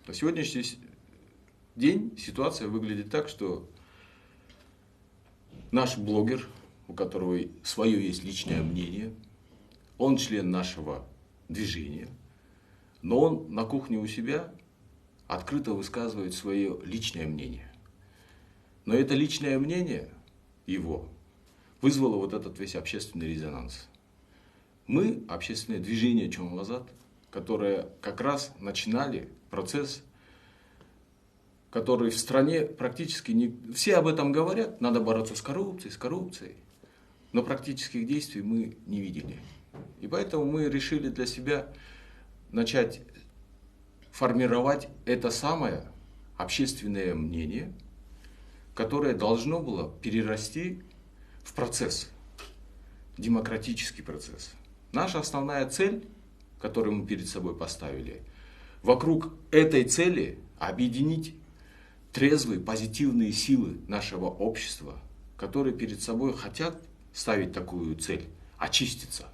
На сегодняшний день ситуация выглядит так, что наш блогер, у которого свое есть личное мнение, он член нашего движения, но он на кухне у себя открыто высказывает свое личное мнение. Но это личное мнение его вызвало вот этот весь общественный резонанс. Мы, общественное движение Чоңгазат, которое как раз начинали процесс, который в стране практически не... Все об этом говорят, надо бороться с коррупцией, но практических действий мы не видели. И поэтому мы решили для себя начать формировать это самое общественное мнение, которое должно было перерасти в процесс, демократический процесс. Наша основная цель, которую мы перед собой поставили, вокруг этой цели объединить трезвые, позитивные силы нашего общества, которые перед собой хотят ставить такую цель, очиститься.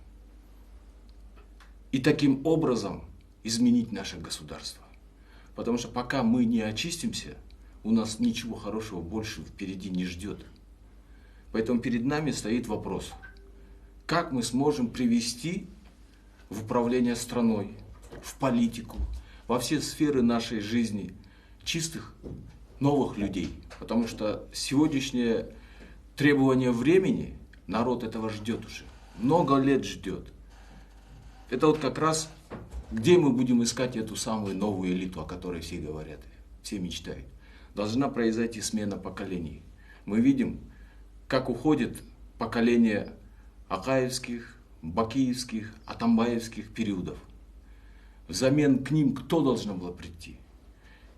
И таким образом изменить наше государство. Потому что пока мы не очистимся, у нас ничего хорошего больше впереди не ждет. Поэтому перед нами стоит вопрос, как мы сможем привести в управление страной, в политику, во все сферы нашей жизни чистых, новых людей. Потому что сегодняшнее требование времени, народ этого ждет уже, много лет ждет. Это вот как раз, где мы будем искать эту самую новую элиту, о которой все говорят, все мечтают. Должна произойти смена поколений. Мы видим, как уходит поколение акаевских, бакиевских, атамбаевских периодов. Взамен к ним кто должно было прийти?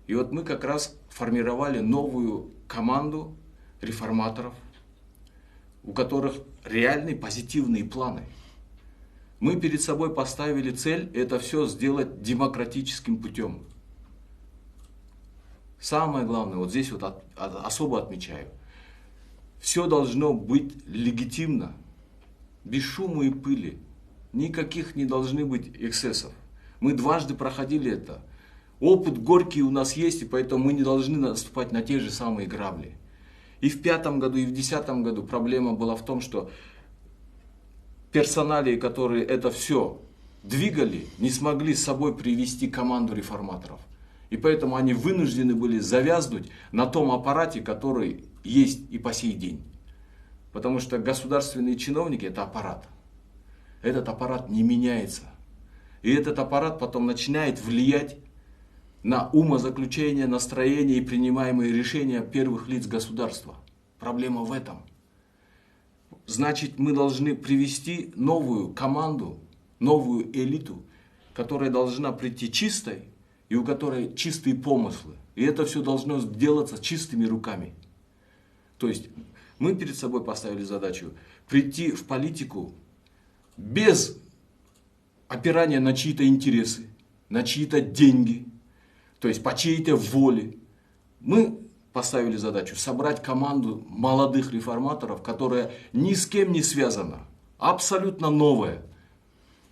И вот мы как раз формировали новую команду реформаторов, у которых реальные позитивные планы. Мы перед собой поставили цель это все сделать демократическим путем. Самое главное, вот здесь вот особо отмечаю, все должно быть легитимно, без шума и пыли. Никаких не должны быть эксцессов. Мы дважды проходили это. Опыт горький у нас есть, и поэтому мы не должны наступать на те же самые грабли. И в 2005 году, и в 2010 году проблема была в том, что персоналии, которые это все двигали, не смогли с собой привести команду реформаторов. И поэтому они вынуждены были завязнуть на том аппарате, который есть и по сей день. Потому что государственные чиновники – это аппарат. Этот аппарат не меняется. И этот аппарат потом начинает влиять на умозаключение, настроение и принимаемые решения первых лиц государства. Проблема в этом. Значит, мы должны привести новую команду, новую элиту, которая должна прийти чистой и у которой чистые помыслы. И это все должно делаться чистыми руками. То есть мы перед собой поставили задачу прийти в политику без опирания на чьи-то интересы, на чьи-то деньги, то есть по чьей-то воле. Мы поставили задачу собрать команду молодых реформаторов, которая ни с кем не связана, абсолютно новая.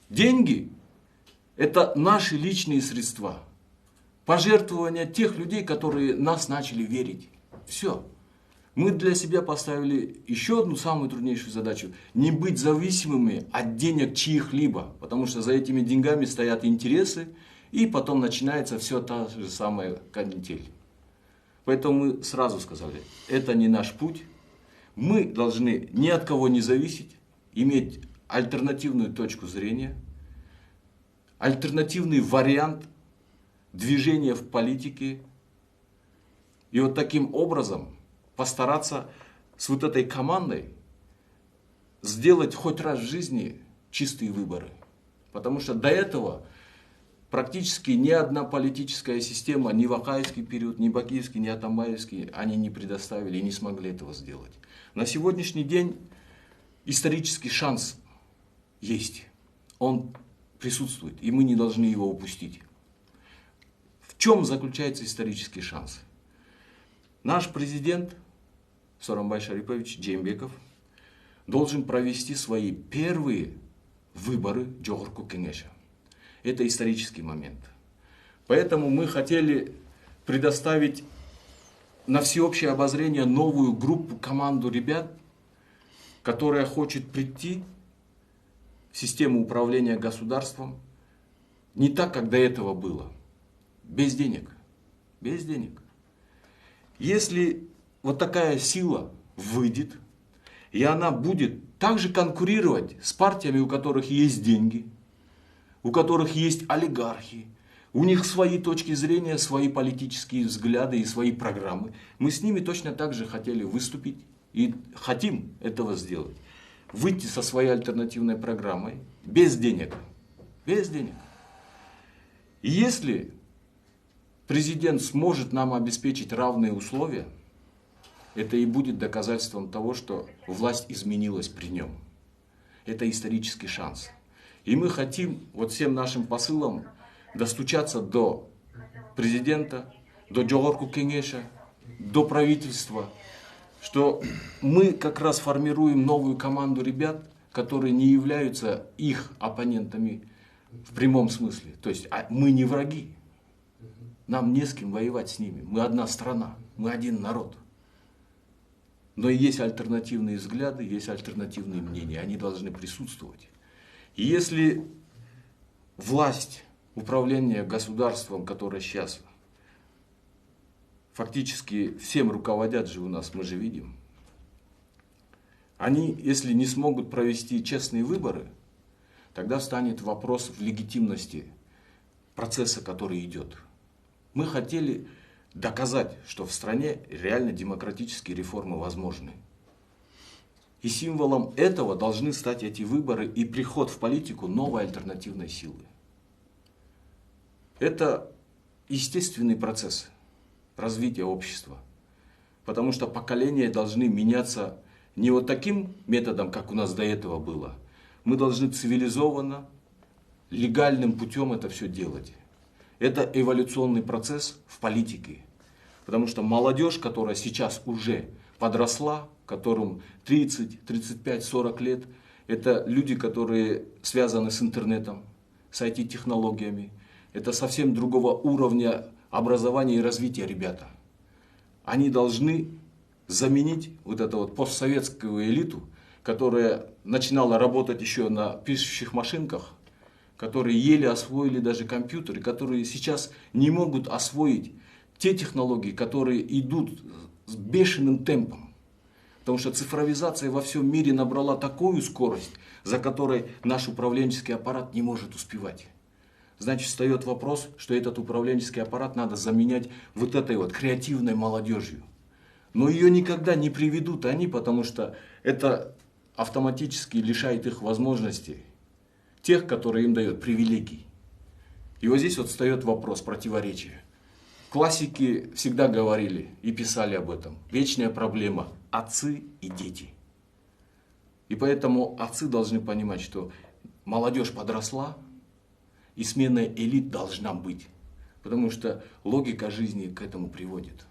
Деньги – это наши личные средства, пожертвования тех людей, которые нас начали верить. Все. Мы для себя поставили еще одну самую труднейшую задачу – не быть зависимыми от денег чьих-либо, потому что за этими деньгами стоят интересы, и потом начинается все та же самая канитель. Поэтому мы сразу сказали, это не наш путь, мы должны ни от кого не зависеть, иметь альтернативную точку зрения, альтернативный вариант движения в политике, и вот таким образом постараться с вот этой командой сделать хоть раз в жизни чистые выборы. Потому что до этого практически ни одна политическая система, ни в акаевский период, ни бакиевский, ни атамбаевский, они не предоставили и не смогли этого сделать. На сегодняшний день исторический шанс есть. Он присутствует, и мы не должны его упустить. В чем заключается исторический шанс? Наш президент Сооронбай Шарипович Джеймбеков должен провести свои первые выборы Жогорку Кеңеша. Это исторический момент. Поэтому мы хотели предоставить на всеобщее обозрение новую группу, команду ребят, которая хочет прийти в систему управления государством не так, как до этого было. Без денег. Без денег. Если вот такая сила выйдет, и она будет также конкурировать с партиями, у которых есть деньги, у которых есть олигархи, у них свои точки зрения, свои политические взгляды и свои программы. Мы с ними точно так же хотели выступить и хотим этого сделать. Выйти со своей альтернативной программой без денег. Без денег. И если президент сможет нам обеспечить равные условия, это и будет доказательством того, что власть изменилась при нем. Это исторический шанс. И мы хотим вот всем нашим посылам достучаться до президента, до Джогорку Кенеша, до правительства, что мы как раз формируем новую команду ребят, которые не являются их оппонентами в прямом смысле. То есть мы не враги. Нам не с кем воевать с ними. Мы одна страна, мы один народ. Но есть альтернативные взгляды, есть альтернативные мнения. Они должны присутствовать. И если власть, управление государством, которое сейчас фактически всем руководят же у нас, мы же видим, они, если не смогут провести честные выборы, тогда встанет вопрос в легитимности процесса, который идет. Мы хотели доказать, что в стране реально демократические реформы возможны. И символом этого должны стать эти выборы и приход в политику новой альтернативной силы. Это естественный процесс развития общества. Потому что поколения должны меняться не вот таким методом, как у нас до этого было. Мы должны цивилизованно, легальным путем это все делать. Это эволюционный процесс в политике. Потому что молодежь, которая сейчас уже подросла, которым 30, 35, 40 лет, это люди, которые связаны с интернетом, с IT-технологиями. Это совсем другого уровня образования и развития ребята. Они должны заменить вот эту вот постсоветскую элиту, которая начинала работать еще на пишущих машинках, которые еле освоили даже компьютеры, которые сейчас не могут освоить те технологии, которые идут с бешеным темпом. Потому что цифровизация во всем мире набрала такую скорость, за которой наш управленческий аппарат не может успевать. Значит, встает вопрос, что этот управленческий аппарат надо заменять вот этой вот креативной молодежью. Но ее никогда не приведут они, потому что это автоматически лишает их возможностей, тех, которые им дают привилегий. И вот здесь вот встает вопрос противоречия. Классики всегда говорили и писали об этом. Вечная проблема – отцы и дети. И поэтому отцы должны понимать, что молодежь подросла, и смена элит должна быть. Потому что логика жизни к этому приводит.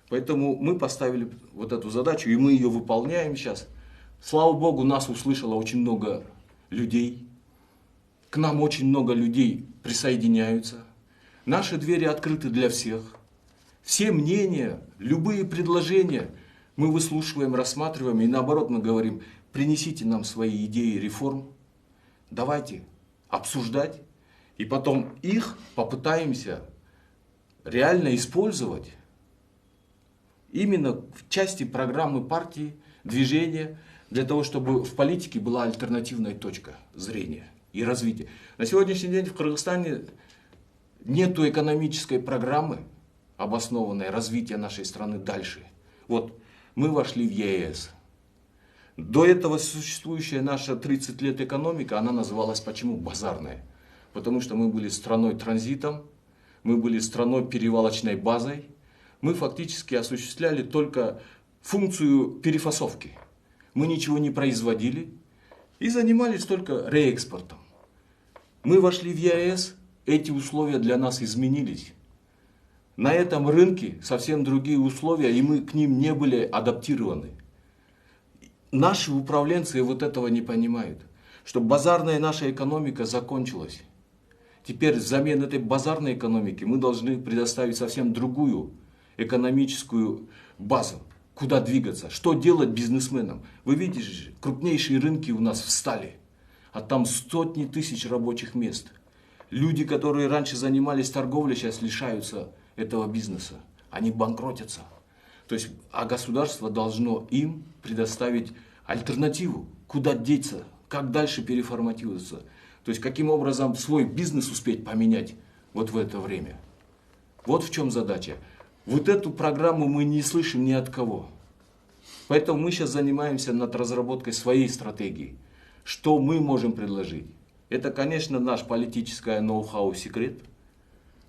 Поэтому мы поставили вот эту задачу, и мы ее выполняем сейчас. Слава Богу, нас услышало очень много людей. К нам очень много людей присоединяются. Наши двери открыты для всех. Все мнения, любые предложения мы выслушиваем, рассматриваем. И наоборот мы говорим, принесите нам свои идеи реформ. Давайте обсуждать. И потом их попытаемся реально использовать именно в части программы партии, движения, для того, чтобы в политике была альтернативная точка зрения и развития. На сегодняшний день в Кыргызстане нет экономической программы, обоснованной развития нашей страны дальше. Вот мы вошли в ЕС. До этого существующая наша 30 лет экономика, она называлась почему базарная? Потому что мы были страной-транзитом, мы были страной-перевалочной базой. Мы фактически осуществляли только функцию перефасовки. Мы ничего не производили и занимались только реэкспортом. Мы вошли в ЕС, эти условия для нас изменились. На этом рынке совсем другие условия, и мы к ним не были адаптированы. Наши управленцы вот этого не понимают, что базарная наша экономика закончилась. Теперь взамен этой базарной экономики мы должны предоставить совсем другую экономическую базу. Куда двигаться, что делать бизнесменам. Вы видите же, крупнейшие рынки у нас встали, а там сотни тысяч рабочих мест. Люди, которые раньше занимались торговлей, сейчас лишаются этого бизнеса. Они банкротятся. То есть, а государство должно им предоставить альтернативу, куда деться, как дальше переформатироваться. То есть, каким образом свой бизнес успеть поменять вот в это время. Вот в чем задача. Вот эту программу мы не слышим ни от кого. Поэтому мы сейчас занимаемся над разработкой своей стратегии. Что мы можем предложить? Это, конечно, наш политический ноу-хау секрет.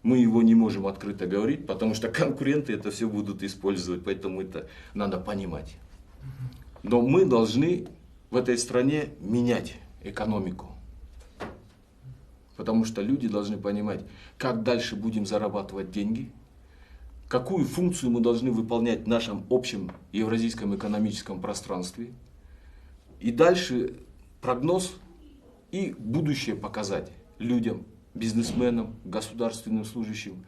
Мы его не можем открыто говорить, потому что конкуренты это все будут использовать, поэтому это надо понимать. Но мы должны в этой стране менять экономику. Потому что люди должны понимать, как дальше будем зарабатывать деньги, какую функцию мы должны выполнять в нашем общем евразийском экономическом пространстве. И дальше прогноз и будущее показать людям, бизнесменам, государственным служащим.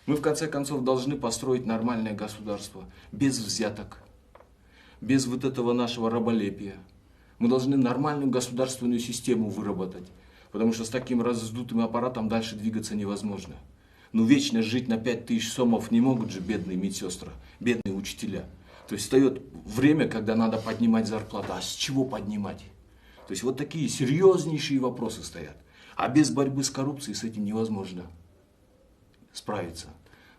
Мы в конце концов должны построить нормальное государство, без взяток, без вот этого нашего раболепия. Мы должны нормальную государственную систему выработать, потому что с таким раздутым аппаратом дальше двигаться невозможно. Но вечно жить на 5000 сомов не могут же бедные медсестры, бедные учителя. То есть встает время, когда надо поднимать зарплату. А с чего поднимать? То есть вот такие серьезнейшие вопросы стоят. А без борьбы с коррупцией с этим невозможно справиться.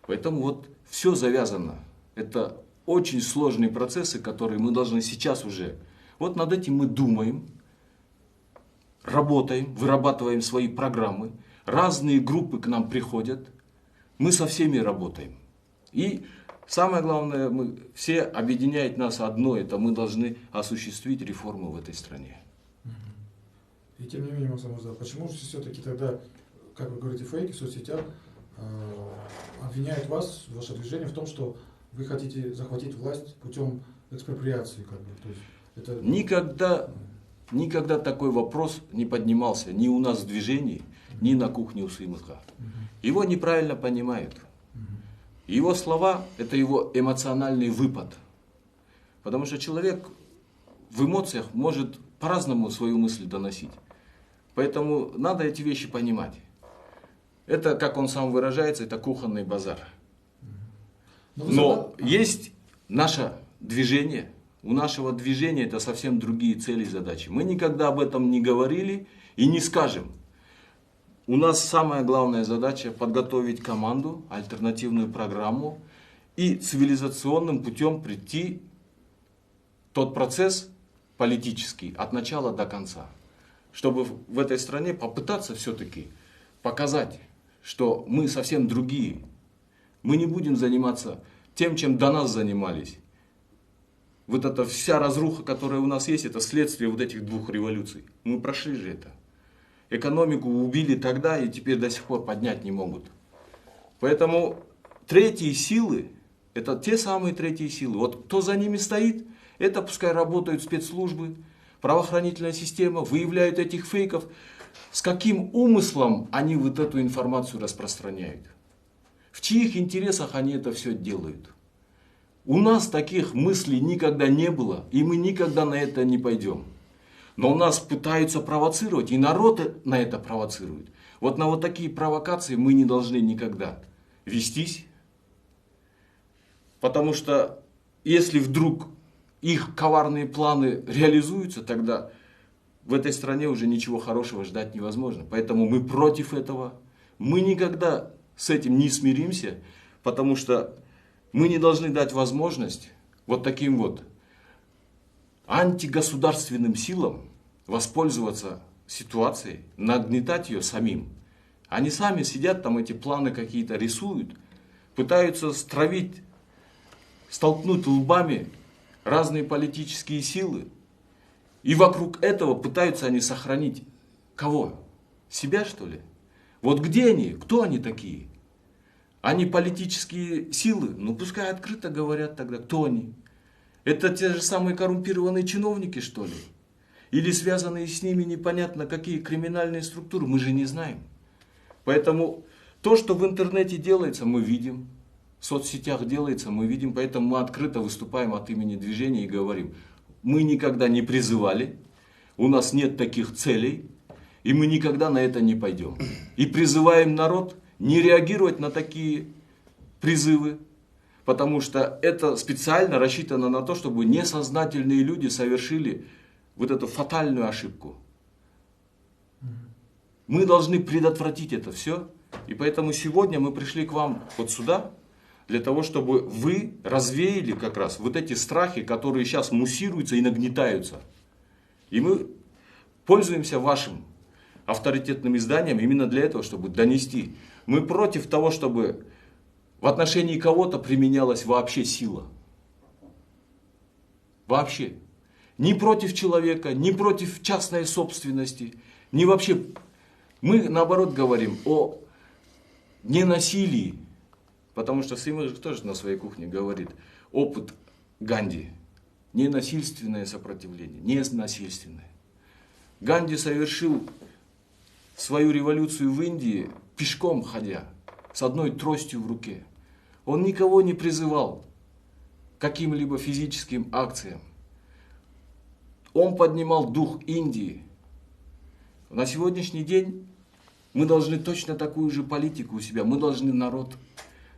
Поэтому вот все завязано. Это очень сложные процессы, которые мы должны сейчас уже. Вот над этим мы думаем, работаем, вырабатываем свои программы. Разные группы к нам приходят. Мы со всеми работаем. И самое главное, все объединяет нас одно, это мы должны осуществить реформу в этой стране. И тем не менее, Максим Мурза, почему же все-таки тогда, как вы говорите, фейки в соцсетях обвиняют вас, ваше движение, в том, что вы хотите захватить власть путем экспроприации? Как бы. То есть это... Никогда такой вопрос не поднимался ни у нас в движении, ни на кухне у Сыймыха. Его неправильно понимают. Его слова – это его эмоциональный выпад. Потому что человек в эмоциях может по-разному свою мысль доносить. Поэтому надо эти вещи понимать. Это, как он сам выражается, это кухонный базар. Но есть наше движение. У нашего движения это совсем другие цели и задачи. Мы никогда об этом не говорили и не скажем. У нас самая главная задача подготовить команду, альтернативную программу и цивилизационным путем прийти в тот процесс политический от начала до конца. Чтобы в этой стране попытаться все-таки показать, что мы совсем другие. Мы не будем заниматься тем, чем до нас занимались. Вот эта вся разруха, которая у нас есть, это следствие вот этих двух революций. Мы прошли же это. Экономику убили тогда и теперь до сих пор поднять не могут. Поэтому третьи силы, это те самые третьи силы. Вот кто за ними стоит, это пускай работают спецслужбы, правоохранительная система, выявляют этих фейков. С каким умыслом они вот эту информацию распространяют? В чьих интересах они это все делают? У нас таких мыслей никогда не было, и мы никогда на это не пойдем. Но у нас пытаются провоцировать, и народ на это провоцирует. Вот на вот такие провокации мы не должны никогда вестись. Потому что если вдруг их коварные планы реализуются, тогда в этой стране уже ничего хорошего ждать невозможно. Поэтому мы против этого. Мы никогда с этим не смиримся, потому что мы не должны дать возможность вот таким вот антигосударственным силам воспользоваться ситуацией, нагнетать ее самим. Они сами сидят там, эти планы какие-то рисуют, пытаются стравить, столкнуть лбами разные политические силы. И вокруг этого пытаются они сохранить кого? Себя, что ли? Вот где они? Кто они такие? Они политические силы? Ну пускай открыто говорят тогда, кто они. Это те же самые коррумпированные чиновники, что ли? Или связанные с ними непонятно какие криминальные структуры? Мы же не знаем. Поэтому то, что в интернете делается, мы видим, в соцсетях делается, мы видим, поэтому мы открыто выступаем от имени движения и говорим, мы никогда не призывали, у нас нет таких целей, и мы никогда на это не пойдем. И призываем народ не реагировать на такие призывы, потому что это специально рассчитано на то, чтобы несознательные люди совершили вот эту фатальную ошибку. Мы должны предотвратить это все, и поэтому сегодня мы пришли к вам вот сюда, для того, чтобы вы развеяли как раз вот эти страхи, которые сейчас муссируются и нагнетаются. И мы пользуемся вашим авторитетным изданием именно для этого, чтобы донести. Мы против того, чтобы в отношении кого-то применялась вообще сила. Вообще. Ни против человека, ни против частной собственности, ни вообще. Мы наоборот говорим о ненасилии. Потому что Сымых тоже на своей кухне говорит, опыт Ганди, ненасильственное сопротивление, ненасильственное. Ганди совершил свою революцию в Индии пешком ходя, с одной тростью в руке. Он никого не призывал к каким-либо физическим акциям. Он поднимал дух Индии. На сегодняшний день мы должны точно такую же политику у себя, мы должны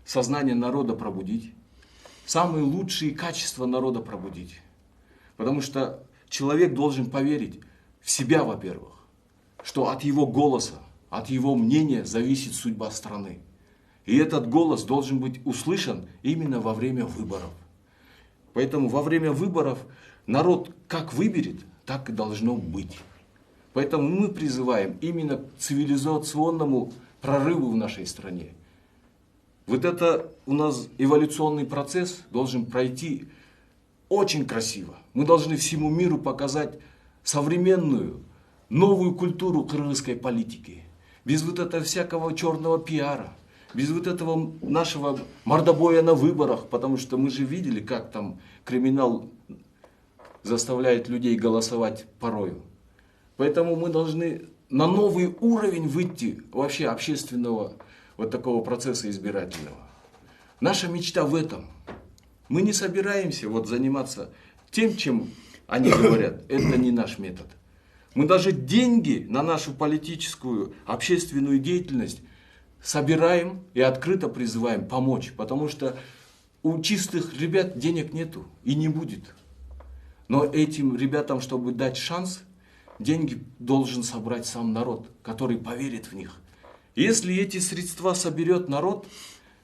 сознание народа пробудить, самые лучшие качества народа пробудить. Потому что человек должен поверить в себя, во-первых, что от его голоса, от его мнения зависит судьба страны. И этот голос должен быть услышан именно во время выборов. Поэтому во время выборов народ как выберет, так и должно быть. Поэтому мы призываем именно к цивилизационному прорыву в нашей стране. Вот это у нас эволюционный процесс должен пройти очень красиво. Мы должны всему миру показать современную, новую культуру кыргызской политики. Без вот этого всякого черного пиара, без вот этого нашего мордобоя на выборах, потому что мы же видели, как там криминал заставляет людей голосовать порою. Поэтому мы должны на новый уровень выйти вообще общественного вот такого процесса избирательного. Наша мечта в этом. Мы не собираемся вот заниматься тем, чем они говорят. Это не наш метод. Мы даже деньги на нашу политическую, общественную деятельность собираем и открыто призываем помочь. Потому что у чистых ребят денег нету и не будет. Но этим ребятам, чтобы дать шанс, деньги должен собрать сам народ, который поверит в них. Если эти средства соберет народ,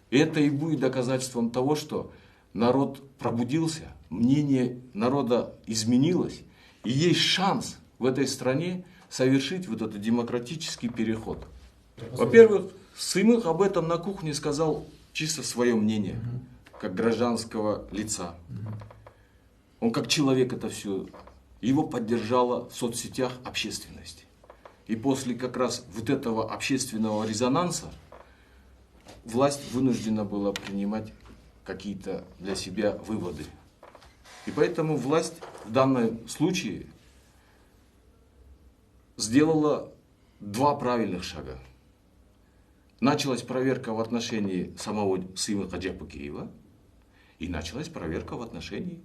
это и будет доказательством того, что народ пробудился, мнение народа изменилось, и есть шанс в этой стране совершить вот этот демократический переход. Во-первых, Сымых об этом на кухне сказал чисто свое мнение, как гражданского лица. Он как человек это все, его поддержала в соцсетях общественность. И после как раз вот этого общественного резонанса власть вынуждена была принимать какие-то для себя выводы. И поэтому власть в данном случае сделала два правильных шага. Началась проверка в отношении самого Сымыха Джапыкеева и началась проверка в отношении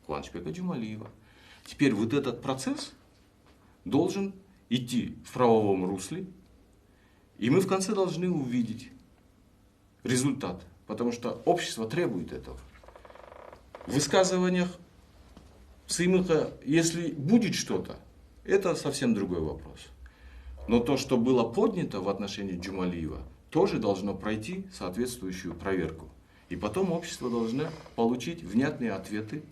Кубанычбека Джумалиева. Теперь вот этот процесс должен идти в правовом русле, и мы в конце должны увидеть результат, потому что общество требует этого. В высказываниях Сымыха, если будет что-то, это совсем другой вопрос. Но то, что было поднято в отношении Джумалиева, тоже должно пройти соответствующую проверку. И потом общество должно получить внятные ответы,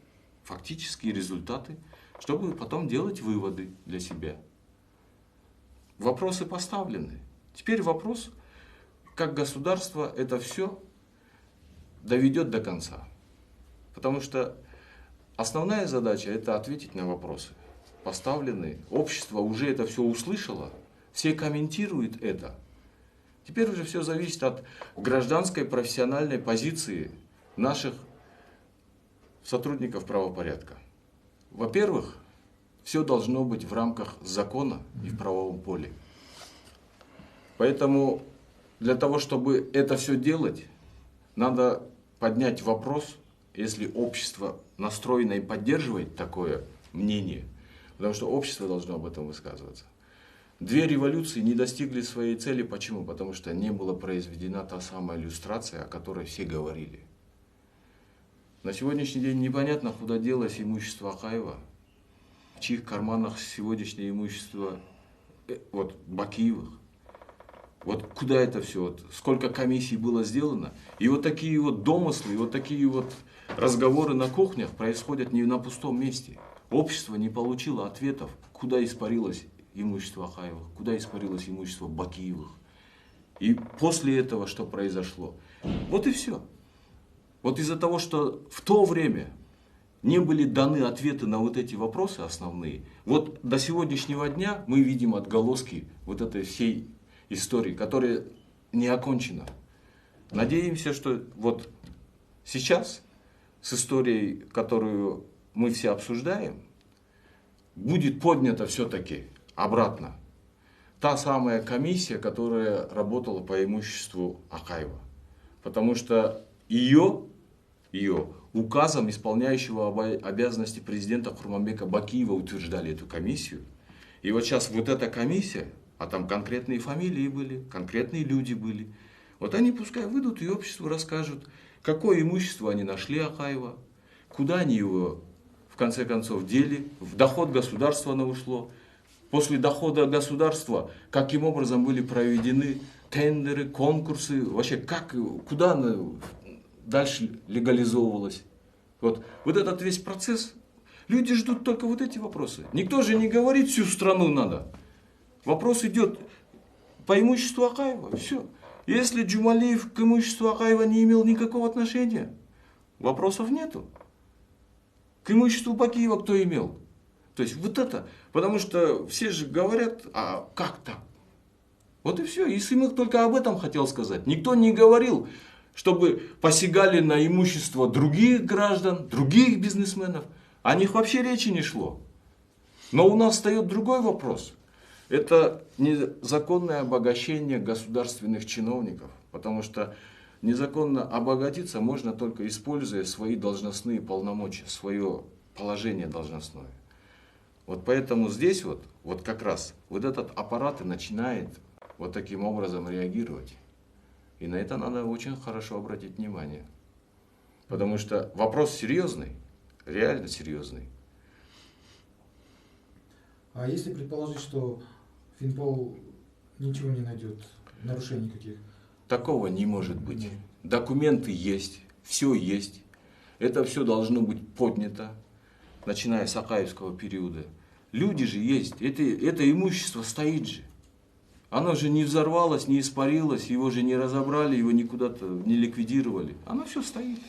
фактические результаты, чтобы потом делать выводы для себя. Вопросы поставлены. Теперь вопрос, как государство это все доведет до конца. Потому что основная задача это ответить на вопросы. Поставлены, общество уже это все услышало, все комментируют это. Теперь уже все зависит от гражданской профессиональной позиции наших сотрудников правопорядка. Во-первых, все должно быть в рамках закона и в правовом поле. Поэтому для того, чтобы это все делать, надо поднять вопрос, если общество настроено и поддерживает такое мнение, потому что общество должно об этом высказываться. Две революции не достигли своей цели. Почему? Потому что не была произведена та самая иллюстрация, о которой все говорили. На сегодняшний день непонятно, куда делось имущество Акаева, в чьих карманах сегодняшнее имущество Бакиевых. Вот куда это все, сколько комиссий было сделано. И вот такие вот домыслы, и вот такие вот разговоры на кухнях происходят не на пустом месте. Общество не получило ответов, куда испарилось имущество Акаевых, куда испарилось имущество Бакиевых. И после этого что произошло? Вот и все. Вот из-за того, что в то время не были даны ответы на вот эти вопросы основные, вот до сегодняшнего дня мы видим отголоски вот этой всей истории, которая не окончена. Надеемся, что вот сейчас с историей, которую мы все обсуждаем, будет поднята все-таки обратно та самая комиссия, которая работала по имуществу Акаева. Потому что ее указом исполняющего обязанности президента Курманбека Бакиева утверждали эту комиссию. И вот сейчас вот эта комиссия, а там конкретные фамилии были, конкретные люди были, вот они пускай выйдут и обществу расскажут, какое имущество они нашли Акаева, куда они его в конце концов дели, в доход государства оно ушло. После дохода государства, каким образом были проведены тендеры, конкурсы, вообще куда она дальше легализовывалась. Вот этот весь процесс, люди ждут только вот эти вопросы. Никто же не говорит, всю страну надо. Вопрос идет по имуществу Акаева, все. Если Джумалиев к имуществу Акаева не имел никакого отношения, вопросов нету. К имуществу Бакиева кто имел? То есть вот это, потому что все же говорят, а как так? Вот и все. И Сымых только об этом хотел сказать. Никто не говорил, чтобы посягали на имущество других граждан, других бизнесменов. О них вообще речи не шло. Но у нас встает другой вопрос. Это незаконное обогащение государственных чиновников. Потому что незаконно обогатиться можно только используя свои должностные полномочия, свое положение должностное. Вот поэтому здесь вот как раз вот этот аппарат и начинает вот таким образом реагировать. И на это надо очень хорошо обратить внимание. Потому что вопрос серьезный, реально серьезный. А если предположить, что Финпол ничего не найдет, нарушений каких? Такого не может быть. Документы есть, все есть. Это все должно быть поднято, начиная с Акаевского периода. Люди же есть, это имущество стоит же. Оно же не взорвалось, не испарилось, его же не разобрали, его никуда-то не ликвидировали. Оно все стоит.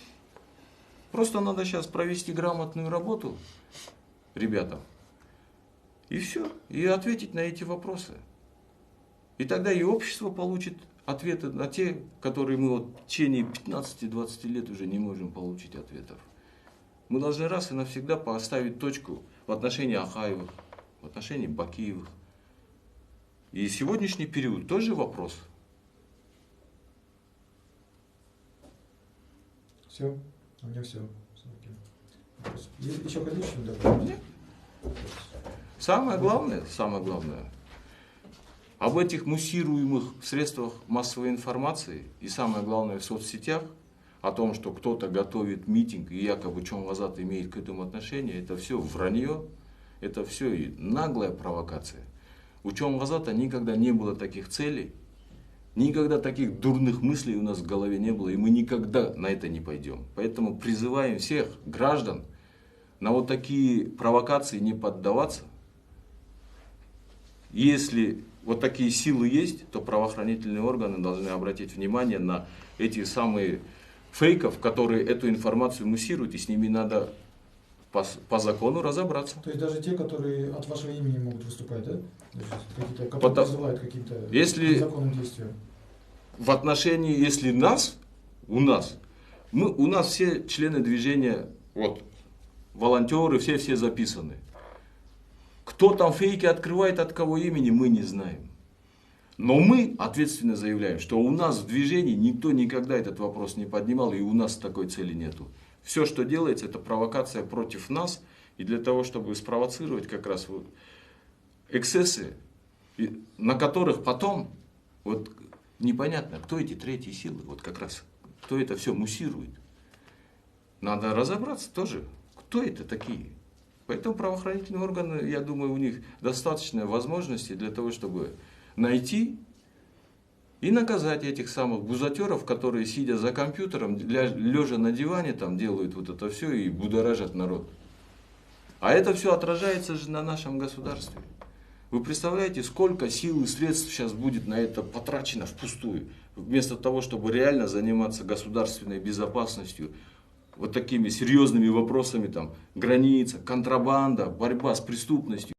Просто надо сейчас провести грамотную работу ребятам. И все. И ответить на эти вопросы. И тогда и общество получит ответы на те, которые мы в течение 15-20 лет уже не можем получить ответов. Мы должны раз и навсегда поставить точку в отношении Акаевых, в отношении Бакиевых. И сегодняшний период тоже вопрос. Все? У меня все. Еще хотите что-то добавить? Нет. Самое главное, об этих муссируемых средствах массовой информации и самое главное в соцсетях, о том, что кто-то готовит митинг и якобы Чоң Азат имеет к этому отношение, это все вранье, это все и наглая провокация. У Чоң Азата никогда не было таких целей, никогда таких дурных мыслей у нас в голове не было, и мы никогда на это не пойдем. Поэтому призываем всех граждан на вот такие провокации не поддаваться. Если вот такие силы есть, то правоохранительные органы должны обратить внимание на эти самые фейков, которые эту информацию муссируют, и с ними надо по закону разобраться. То есть даже те, которые от вашего имени могут выступать, да? Которые призывают каким-то незаконным действиям. В отношении, если у нас все члены движения, волонтеры, все записаны. Кто там фейки открывает, от кого имени, мы не знаем. Но мы ответственно заявляем, что у нас в движении никто никогда этот вопрос не поднимал, и у нас такой цели нету. Все, что делается, это провокация против нас, и для того, чтобы спровоцировать как раз вот эксцессы, на которых потом вот непонятно, кто эти третьи силы, вот как раз, кто это все муссирует. Надо разобраться тоже, кто это такие. Поэтому правоохранительные органы, я думаю, у них достаточно возможностей для того, чтобы найти и наказать этих самых бузатеров, которые, сидя за компьютером, лежа на диване, там делают вот это все и будоражат народ. А это все отражается же на нашем государстве. Вы представляете, сколько сил и средств сейчас будет на это потрачено впустую, вместо того, чтобы реально заниматься государственной безопасностью, вот такими серьезными вопросами, там, граница, контрабанда, борьба с преступностью.